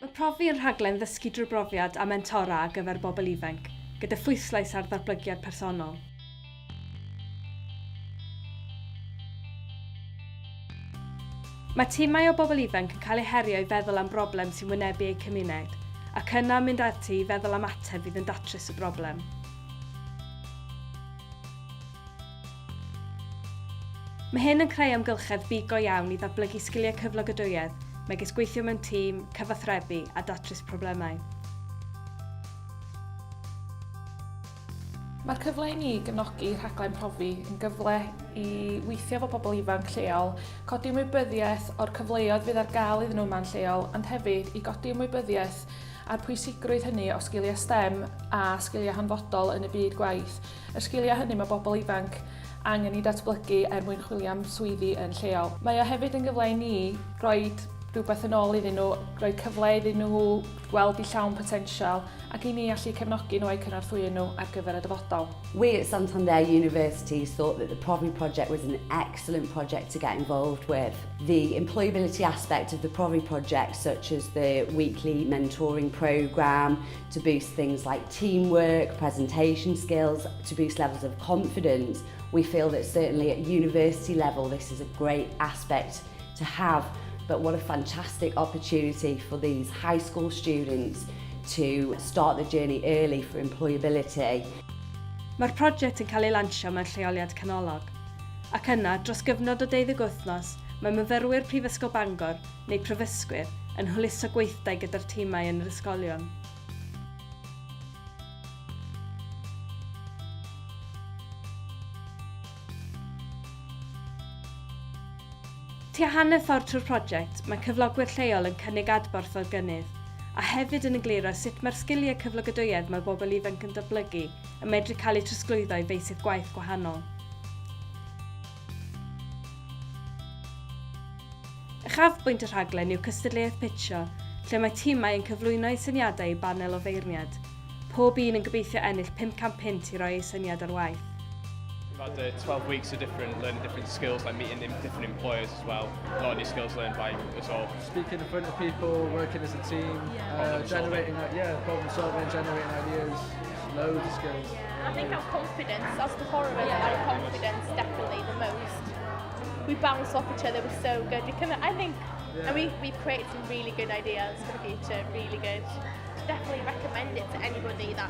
Mae Profi yn rhaglen ddysgu drwy brofiad a mentora ar gyfer bobl ifanc, gyda phwyslais ar ddatblygiad personol. Mae timau o bobl ifanc yn cael eu herio i feddwl am broblem sy'n wynebu eu cymuned, ac yna mynd ati i feddwl am ateb fydd yn datrys y broblem. Mae hyn yn creu amgylchedd bigo iawn i ddatblygu sgiliau cyflogadwyedd, megis gweithio mewn tîm, cyfathrebu a datrys problemau. Mae'r cyfle i ni gefnogi rhaglen profi yn gyfle i weithio efo pobl ifanc lleol, codi ymwybyddiaeth o'r cyfleoedd fydd ar gael iddyn nhw mewn lleol, ond hefyd i godi ymwybyddiaeth a'r pwysigrwydd hynny o sgiliau STEM a sgiliau hanfodol yn y byd gwaith. Y sgiliau hynny mae bobl ifanc angen i datblygu mwyn chwilio am swyddi yn lleol. Mae o hefyd yn gyfle i ni rhoi rhywbeth yn ôl iddyn nhw, rhoi cyfle iddyn nhw gweld eu llawn potensial ac i ni allu cefnogi nhw a'u cynorthwyo nhw ar gyfer y dyfodol. We at Santander University thought that the Profi project was an excellent project to get involved with. The employability aspect of the Profi project, such as the weekly mentoring programme, to boost things like teamwork, presentation skills, to boost levels of confidence, we feel that certainly at university level this is a great aspect to have. But what a fantastic opportunity for these high school students to start the journey early for employability. Mae'r prosiect yn cael ei lansio mewn lleoliad canolog. Ac yna, dros gyfnod o 12 wythnos, mae myfyrwyr Prifysgol Bangor, neu Prifysgwyr, yn hwyluso gweithdai gyda'r tîmau yn yr ysgolion. Tua hanner ffordd trwy'r prosiect, mae cyflogwyr lleol yn cynnig adborth o'r gynnydd, a hefyd yn egluro sut mae'r sgiliau cyflogadwyedd mae bobl ifanc yn datblygu yn medru cael eu trosglwyddo i feysydd gwaith gwahanol. Uchafbwynt y rhaglen yw cystadleuaeth pitio, lle mae tîmau yn cyflwyno eu syniadau i banel o feirniad. Pob un yn gobeithio ennill 500 pint i roi eu syniad ar waith. About the 12 weeks of learning different skills, like meeting different employers as well. A lot of new skills learned by us all. Speaking in front of people, working as a team, generating, problem solving, generating ideas, loads of skills. I think our confidence, as the four of us, our confidence definitely the most. We bounce off each other, we're so good. I think, and we've created some really good ideas for the future, really good. Definitely recommend it to anybody that,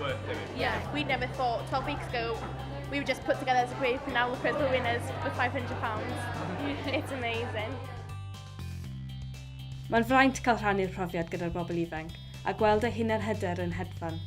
we never thought 12 weeks ago, we were just put together as a group and now we're the winners with £500. It's amazing. Mae'n fraint cael rhannu'r profiad gyda'r bobl ifanc a gweld eu hunain hyder yn hedfan.